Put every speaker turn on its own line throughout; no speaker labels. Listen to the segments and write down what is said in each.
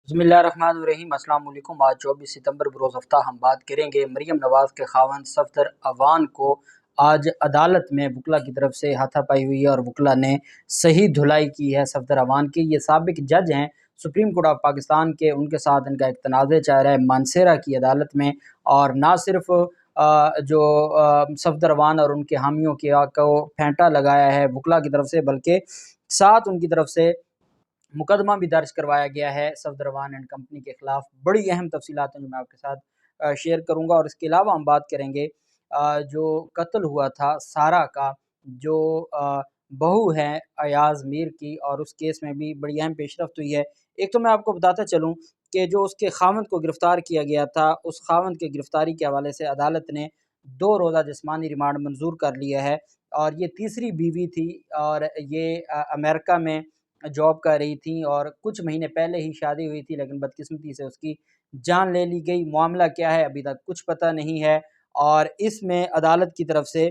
बिस्मिल्लाहिर्रहमानिर्रहीम। अस्सलाम वालेकुम। आज 24 सितंबर बरोज़ हफ्ता हम बात करेंगे मरियम नवाज़ के खावंद सफदर अवान को आज अदालत में वकला की तरफ से हाथापाई हुई है और वकला ने सही धुलाई की है सफदर अवान की। ये साबिक जज हैं सुप्रीम कोर्ट ऑफ पाकिस्तान के, उनके साथ इनका एक तनाज़ा चल रहा है मानसेरा की अदालत में। और ना सिर्फ जो सफदर अवान और उनके हामियों के को फेंटा लगाया है वकला की तरफ से, बल्कि साथ उनकी तरफ से मुकदमा भी दर्ज करवाया गया है सफदर अवान एंड कंपनी के खिलाफ। बड़ी अहम तफसीलात हैं जो मैं आपके साथ शेयर करूंगा। और इसके अलावा हम बात करेंगे जो कत्ल हुआ था सारा का, जो बहू है अयाज मीर की, और उस केस में भी बड़ी अहम पेशरफ्त हुई है। एक तो मैं आपको बताता चलूँ कि जो उसके खावंद को गिरफ्तार किया गया था, उस खावंद की गिरफ्तारी के हवाले से अदालत ने 2 रोज़ा जिस्मानी रिमांड मंजूर कर लिया है। और ये तीसरी बीवी थी और ये अमेरिका में जॉब कर रही थी और कुछ महीने पहले ही शादी हुई थी, लेकिन बदकिस्मती से उसकी जान ले ली गई। मामला क्या है अभी तक कुछ पता नहीं है। और इसमें अदालत की तरफ से,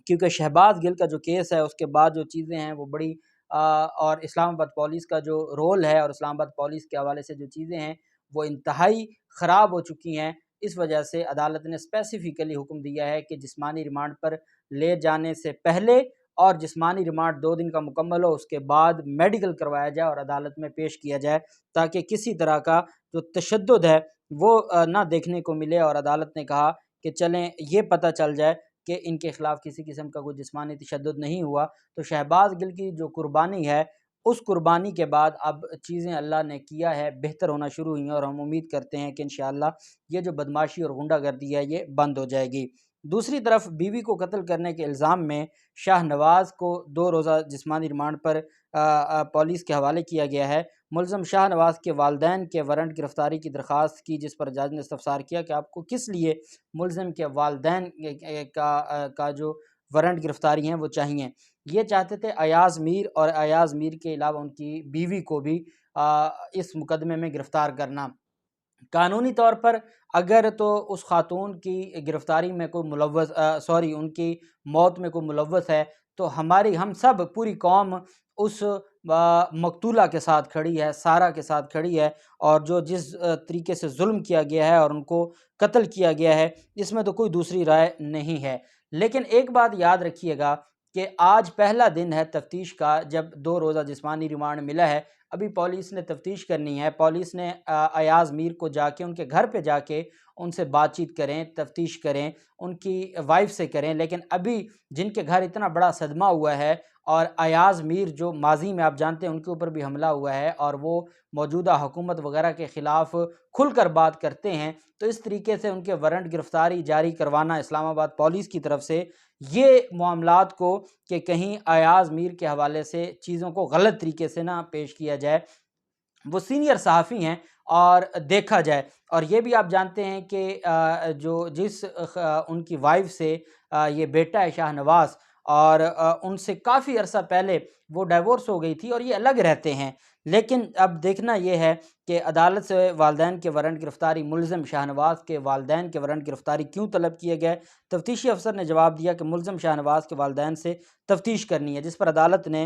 क्योंकि शहबाज गिल का जो केस है उसके बाद जो चीज़ें हैं वो बड़ी और इस्लामाबाद पुलिस का जो रोल है और इस्लामाबाद पुलिस के हवाले से जो चीज़ें हैं वो इंतहाई ख़राब हो चुकी हैं। इस वजह से अदालत ने स्पेसिफिकली हुक्म दिया है कि जिस्मानी रिमांड पर ले जाने से पहले और जिस्मानी रिमांड 2 दिन का मुकम्मल हो उसके बाद मेडिकल करवाया जाए और अदालत में पेश किया जाए, ताकि किसी तरह का जो तशद्दुद है वो ना देखने को मिले। और अदालत ने कहा कि चलें ये पता चल जाए कि इनके खिलाफ किसी किस्म का कोई जिस्मानी तशद्दुद नहीं हुआ। तो शहबाज गिल की जो कुर्बानी है, उस कुर्बानी के बाद अब चीज़ें अल्लाह ने किया है बेहतर होना शुरू हुई हैं और हम उम्मीद करते हैं कि इंशाअल्लाह ये जो बदमाशी और गुंडागर्दी है ये बंद हो जाएगी। दूसरी तरफ बीवी को कत्ल करने के इल्ज़ाम में शाहनवाज़ को 2 रोज़ा जिस्मानी रिमांड पर पुलिस के हवाले किया गया है। मुलज़म शाहनवाज़ के वालिदैन के वारंट गिरफ़्तारी की दरख्वास्त की, जिस पर जज ने इस्तफ़सार किया कि आपको किस लिए मुलज़िम के वालिदैन का जो वारंट गिरफ़्तारी हैं वो चाहिए। ये चाहते थे अयाज़ मीर और अयाज़ मीर के अलावा उनकी बीवी को भी इस मुकदमे में गिरफ़्तार करना। कानूनी तौर पर अगर तो उस खातून की गिरफ़्तारी में कोई सॉरी उनकी मौत में कोई मुलव्वस है, तो हम सब पूरी कौम उस मकतूला के साथ खड़ी है, सारा के साथ खड़ी है। और जो जिस तरीके से ज़ुल्म किया गया है और उनको कत्ल किया गया है, इसमें तो कोई दूसरी राय नहीं है। लेकिन एक बात याद रखिएगा कि आज पहला दिन है तफ्तीश का, जब 2 रोज़ा जिस्मानी रिमांड मिला है। अभी पुलिस ने तफ्तीश करनी है। पुलिस ने अयाज़ मीर को जाके उनके घर पे जाके उनसे बातचीत करें, तफ्तीश करें, उनकी वाइफ से करें। लेकिन अभी जिनके घर इतना बड़ा सदमा हुआ है और अयाज़ मीर जो माजी में आप जानते हैं उनके ऊपर भी हमला हुआ है और वो मौजूदा हुकूमत वगैरह के ख़िलाफ़ खुलकर बात करते हैं, तो इस तरीके से उनके वारंट गिरफ़्तारी जारी करवाना इस्लामाबाद पुलिस की तरफ से, ये मामलात को कि कहीं अयाज़ मीर के हवाले से चीज़ों को गलत तरीके से ना पेश किया जाए। वो सीनियर सहाफ़ी हैं और देखा जाए। और ये भी आप जानते हैं कि जो जिस उनकी वाइफ़ से ये बेटा है शाहनवाज़, और उनसे काफ़ी अरसा पहले वो डाइवोर्स हो गई थी और ये अलग रहते हैं। लेकिन अब देखना ये है कि अदालत से वालिदैन के वारंट गिरफ़्तारी, मुलज़िम शाहनवाज़ के वालिदैन के वारंट गिरफ़्तारी क्यों तलब किए गए। तफ्तीशी अफ़सर ने जवाब दिया कि मुलज़िम शाहनवाज़ के वालिदैन से तफ्तीश करनी है, जिस पर अदालत ने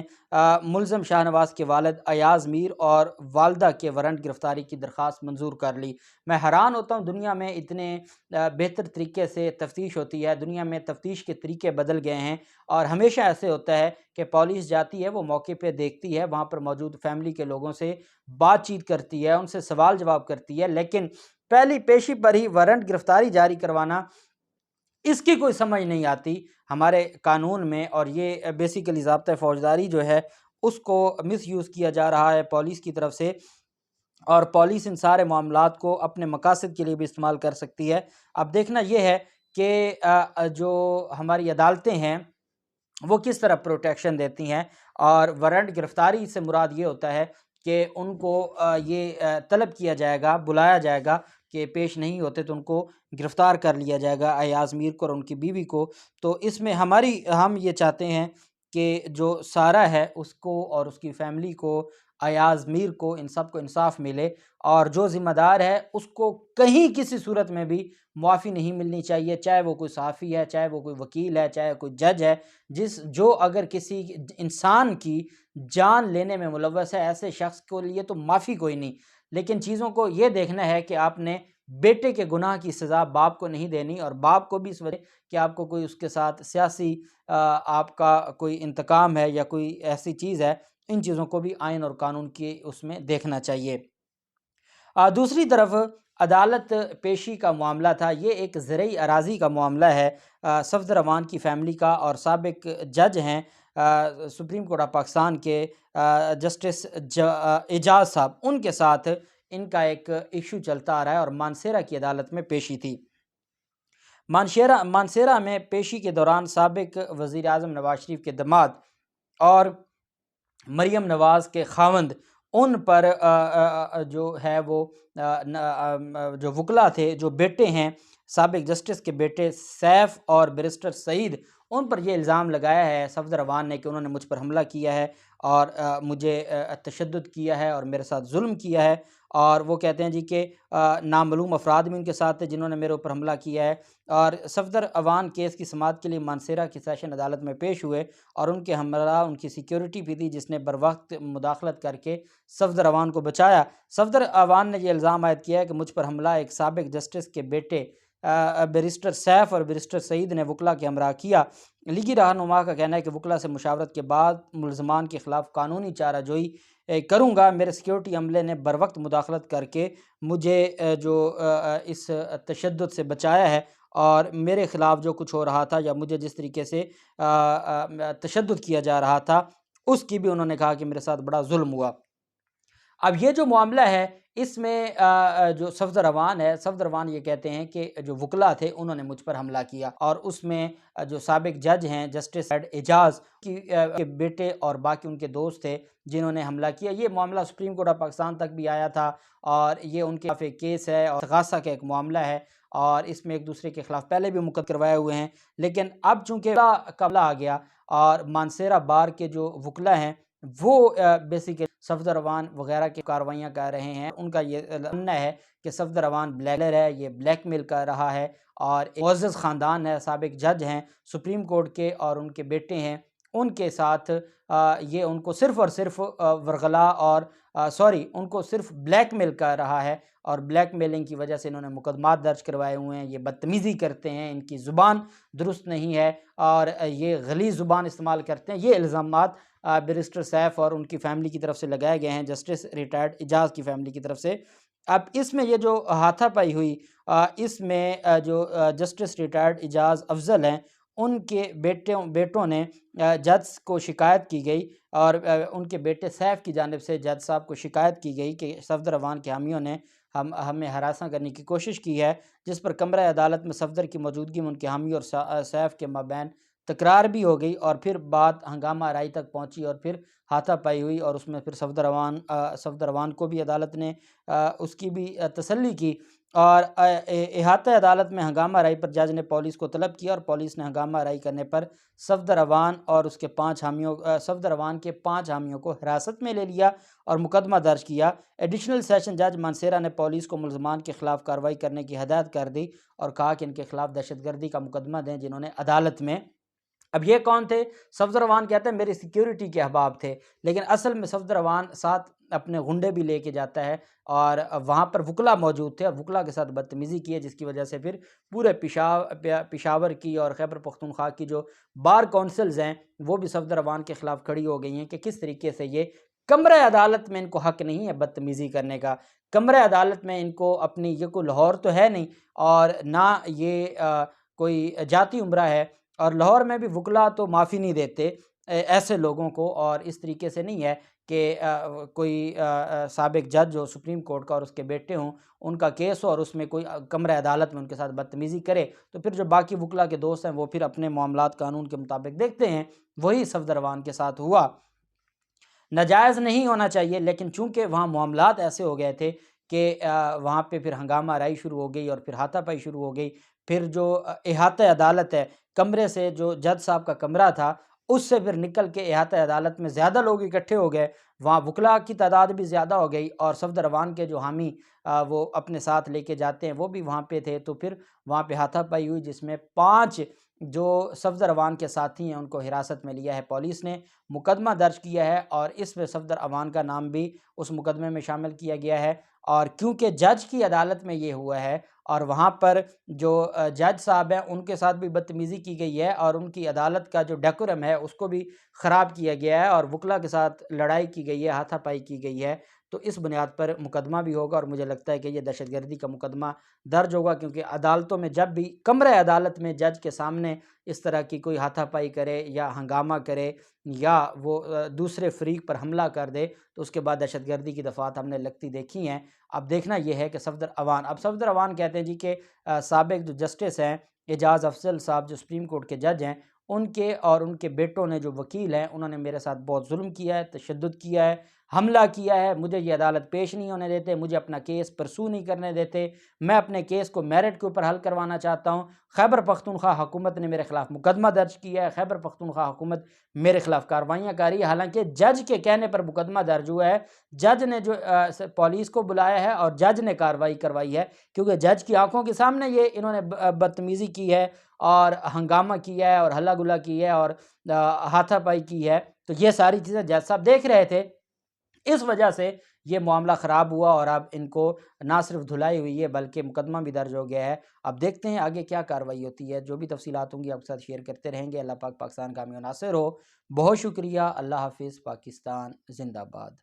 मुलज़िम शाहनवाज़ के वालिद अयाज़ मीर और वालदा के वारंट गिरफ़्तारी की दरख्वास्त मंजूर कर ली। मैं हैरान होता हूँ, दुनिया में इतने बेहतर तरीके से तफ्तीश होती है, दुनिया में तफ्तीश के तरीके बदल गए हैं। और हमेशा ऐसे होता है कि पुलिस जाती है, वो मौके पे देखती है, वहाँ पर मौजूद फैमिली के लोगों से बातचीत करती है, उनसे सवाल जवाब करती है, लेकिन पहली पेशी पर ही वारंट गिरफ़्तारी जारी करवाना, इसकी कोई समझ नहीं आती हमारे कानून में। और ये बेसिकली ज़ाब्ता फ़ौजदारी जो है उसको मिसयूज़ किया जा रहा है पुलिस की तरफ से, और पुलिस इन सारे मामलात को अपने मकासद के लिए भी इस्तेमाल कर सकती है। अब देखना ये है कि जो हमारी अदालतें हैं वो किस तरह प्रोटेक्शन देती हैं। और वारंट गिरफ़्तारी से मुराद ये होता है कि उनको तलब किया जाएगा, बुलाया जाएगा कि पेश नहीं होते तो उनको गिरफ़्तार कर लिया जाएगा, अयाज़ मीर को और उनकी बीवी को। तो इसमें हम ये चाहते हैं कि जो सारा है उसको और उसकी फ़ैमिली को, अयाज़ मीर को, इन सब को इंसाफ़ मिले। और जो ज़िम्मेदार है उसको कहीं किसी सूरत में भी मुआफ़ी नहीं मिलनी चाहिए, चाहे वो कोई सहाफ़ी है, चाहे वो कोई वकील है, चाहे कोई जज है। जो अगर किसी इंसान की जान लेने में मुलव्वस है, ऐसे शख्स के लिए तो माफ़ी कोई नहीं। लेकिन चीज़ों को ये देखना है कि आपने बेटे के गुनाह की सज़ा बाप को नहीं देनी, और बाप को भी इस वजह कि आपको कोई उसके साथ सियासी आपका कोई इंतकाम है या कोई ऐसी चीज़ है, इन चीज़ों को भी आइन और कानून के उसमें देखना चाहिए। दूसरी तरफ अदालत पेशी का मामला था, ये एक ज़रई अराज़ी का मामला है। सफ़दर अवान की फ़ैमिली का, और साबिक जज हैं सुप्रीम कोर्ट ऑफ पाकिस्तान के जस्टिस एजाज़ साहब, उनके साथ इनका एक इशू चलता आ रहा है और मानसेरा की अदालत में पेशी थी। मानसेरा में पेशी के दौरान साबिक वज़ीर आज़म नवाज शरीफ के दामाद और मरियम नवाज़ के खावंद, उन पर जो है वो जो वकला थे, जो बेटे हैं साबिक जस्टिस के बेटे सैफ और बैरिस्टर सईद, उन पर ये इल्ज़ाम लगाया है सफ़दर अवान ने कि उन्होंने मुझ पर हमला किया है और मुझे तशद्दुद किया है और मेरे साथ जुल्म किया है। और वो कहते हैं जी कि नामालूम अफराद भी उनके साथ थे जिन्होंने मेरे ऊपर हमला किया है। और सफ़दर अवान केस की समाअत के लिए मानसेरा की सेशन अदालत में पेश हुए और उनके हमरा उनकी सिक्योरिटी भी थी, जिसने बर वक्त मुदाखलत करके सफ़दर अवान को बचाया। सफ़दर अवान ने यह इल्ज़ाम आयद किया है कि मुझ पर हमला एक साबिक जस्टिस के बेटे बैरिस्टर सैफ और बैरिस्टर सईद ने वकला के हमरा किया। लीगी रहनुमा का कहना है कि वकला से मुशावरत के बाद मुलजमान के खिलाफ कानूनी चाराजोई करूँगा। मेरे सिक्योरिटी अमले ने बर वक्त मुदाखलत करके मुझे इस तशद्दुद से बचाया है, और मेरे ख़िलाफ़ जो कुछ हो रहा था या मुझे जिस तरीके से तशद्दुद किया जा रहा था, उसकी भी उन्होंने कहा कि मेरे साथ बड़ा जुल्म हुआ। अब ये जो मामला है, इसमें जो सफ़दर अवान है, सफ़दर अवान ये कहते हैं कि जो वकला थे उन्होंने मुझ पर हमला किया, और उसमें जो साबिक जज हैं जस्टिस एजाज़ के बेटे और बाकी उनके दोस्त थे जिन्होंने हमला किया। ये मामला सुप्रीम कोर्ट ऑफ पाकिस्तान तक भी आया था, और ये उनके खिलाफ एक केस है और तगासा का एक मामला है, और इसमें एक दूसरे के खिलाफ पहले भी मुकदमे करवाए हुए हैं। लेकिन अब चूँकि कबला आ गया और मानसेरा बार के जो वकला हैं वो बेसिकली सफ़दर अवान वगैरह की कार्रवाइयाँ कर रहे हैं। उनका ये मानना है कि सफ़दर अवान ब्लैकमेलर है, ये ब्लैकमेल कर रहा है, और एक मुअज़्ज़ज़ ख़ानदान है, साबिक जज हैं सुप्रीम कोर्ट के और उनके बेटे हैं, उनके साथ ये उनको सिर्फ़ और सिर्फ़ वरगला और उनको सिर्फ़ ब्लैकमेल कर रहा है, और ब्लैकमेलिंग की वजह से इन्होंने मुकदमात दर्ज करवाए हुए हैं। ये बदतमीज़ी करते हैं, इनकी ज़ुबान दुरुस्त नहीं है और ये गलीज़ ज़ुबान इस्तेमाल करते हैं। ये इल्ज़ामात बैरिस्टर सैफ और उनकी फ़ैमिली की तरफ से लगाए गए हैं, जस्टिस रिटायर्ड एजाज़ की फ़ैमिली की तरफ से। अब इसमें ये जो हाथापाई हुई, इसमें जस्टिस रिटायर्ड एजाज़ अफ़ज़ल हैं, उनके बेटों ने जज को शिकायत की गई, और उनके बेटे सैफ की जानिब से जज साहब को शिकायत की गई कि सफ़दर अवान के हामियों ने हमें हरासा करने की कोशिश की है, जिस पर कमरा अदालत में सफ़दर की मौजूदगी में उनके हामी और सैफ के माबैन तकरार भी हो गई, और फिर बात हंगामा आराई तक पहुंची और फिर हाथापाई हुई, और उसमें फिर सफ़दर अवान को भी अदालत ने उसकी भी तसल्ली की, और इहाता अदालत में हंगामा आराई पर जज ने पुलिस को तलब किया, और पुलिस ने हंगामा आराई करने पर सफ़दर अवान और उसके 5 हामियों सफ़दर अवान के 5 हामियों को हिरासत में ले लिया और मुकदमा दर्ज किया। एडिशनल सेशन जज मानसेरा ने पुलिस को मुलजमान के खिलाफ कार्रवाई करने की हदायत कर दी और कहा कि इनके खिलाफ दहशतगर्दी का मुकदमा दें, जिन्होंने अदालत में। अब ये कौन थे? सफ़दर अवान कहते हैं मेरी सिक्योरिटी के अहबाब थे, लेकिन असल में सफ़दर अवान साथ अपने गुंडे भी लेके जाता है, और वहाँ पर वकला मौजूद थे और वकला के साथ बदतमीज़ी की है, जिसकी वजह से फिर पूरे पेशावर की और खैबर पख्तूनख्वा की जो बार काउंसिल्स हैं वो भी सफ़दर अवान के ख़िलाफ़ खड़ी हो गई हैं कि किस तरीके से ये कमरा अदालत में इनको हक़ नहीं है बदतमीज़ी करने का। कमरा अदालत में इनको अपनी ये कोई लाहौर तो है नहीं, और ना ये कोई जाती उम्रा है, और लाहौर में भी वकला तो माफ़ी नहीं देते ऐसे लोगों को, और इस तरीके से नहीं है कि कोई साबिक जज हो सुप्रीम कोर्ट का और उसके बेटे हों, उनका केस हो और उसमें कोई कमरा अदालत में उनके साथ बदतमीज़ी करे, तो फिर जो बाकी वकला के दोस्त हैं वो फिर अपने मामलात कानून के मुताबिक देखते हैं। वही सफ़दर अवान के साथ हुआ। नाजायज़ नहीं होना चाहिए, लेकिन चूँकि वहाँ मामलात ऐसे हो गए थे कि वहाँ पे फिर हंगामा आराई शुरू हो गई और फिर हाथापाई शुरू हो गई। फिर जो इहाता अदालत है, कमरे से जो जज साहब का कमरा था, उससे फिर निकल के इहाता अदालत में ज़्यादा लोग इकट्ठे हो गए। वहाँ वकला की तादाद भी ज़्यादा हो गई, और सफ़दर अवान के जो हामी वो अपने साथ लेके जाते हैं वो भी वहाँ पे थे। तो फिर वहाँ पे हाथापाई हुई, जिसमें 5 जो सफ़दर अवान के साथी हैं उनको हिरासत में लिया है पुलिस ने, मुकदमा दर्ज किया है, और इसमें सफ़दर अवान का नाम भी उस मुकदमे में शामिल किया गया है। और क्योंकि जज की अदालत में ये हुआ है और वहाँ पर जो जज साहब हैं उनके साथ भी बदतमीज़ी की गई है और उनकी अदालत का जो डेकोरम है उसको भी ख़राब किया गया है और वकला के साथ लड़ाई की गई है, हाथापाई की गई है। तो इस बुनियाद पर मुकदमा भी होगा और मुझे लगता है कि ये दहशतगर्दी का मुकदमा दर्ज होगा, क्योंकि अदालतों में जब भी कमरे अदालत में जज के सामने इस तरह की कोई हाथापाई करे या हंगामा करे या वो दूसरे फ़रीक पर हमला कर दे, तो उसके बाद दहशतगर्दी की दफ़ात हमने लगती देखी हैं। अब देखना ये है कि सफदर अवान कहते हैं जी कि साबिक जो जस्टिस हैं एजाज़ अफजल साहब जो सुप्रीम कोर्ट के जज हैं, उनके और उनके बेटों ने जो वकील हैं उन्होंने मेरे साथ बहुत जुल्म किया है, तशद्दुद किया है, हमला किया है, मुझे ये अदालत पेश नहीं होने देते, मुझे अपना केस परसू नहीं करने देते। मैं अपने केस को मेरिट के ऊपर हल करवाना चाहता हूँ। खैबर पख्तूनख्वा हुकूमत ने मेरे खिलाफ मुकदमा दर्ज किया है, खैबर पख्तूनख्वा हुकूमत मेरे खिलाफ कार्रवाइयाँ कर रही है, हालांकि जज के कहने पर मुकदमा दर्ज हुआ है। जज ने जो पुलिस को बुलाया है और जज ने कार्रवाई करवाई है, क्योंकि जज की आंखों के सामने ये इन्होंने बदतमीज़ी की है और हंगामा किया है और हल्ला गुल्ला की है और हाथापाई की है। तो ये सारी चीज़ें जज साहब देख रहे थे, इस वजह से ये मामला ख़राब हुआ और अब इनको ना सिर्फ धुलाई हुई है बल्कि मुकदमा भी दर्ज हो गया है। अब देखते हैं आगे क्या कार्रवाई होती है, जो भी तफसीलात होंगी आपके साथ शेयर करते रहेंगे। अल्लाह पाक पाकिस्तान का हामी और नासिर हो। बहुत शुक्रिया। अल्लाह हाफ़िज़। पाकिस्तान ज़िंदाबाद।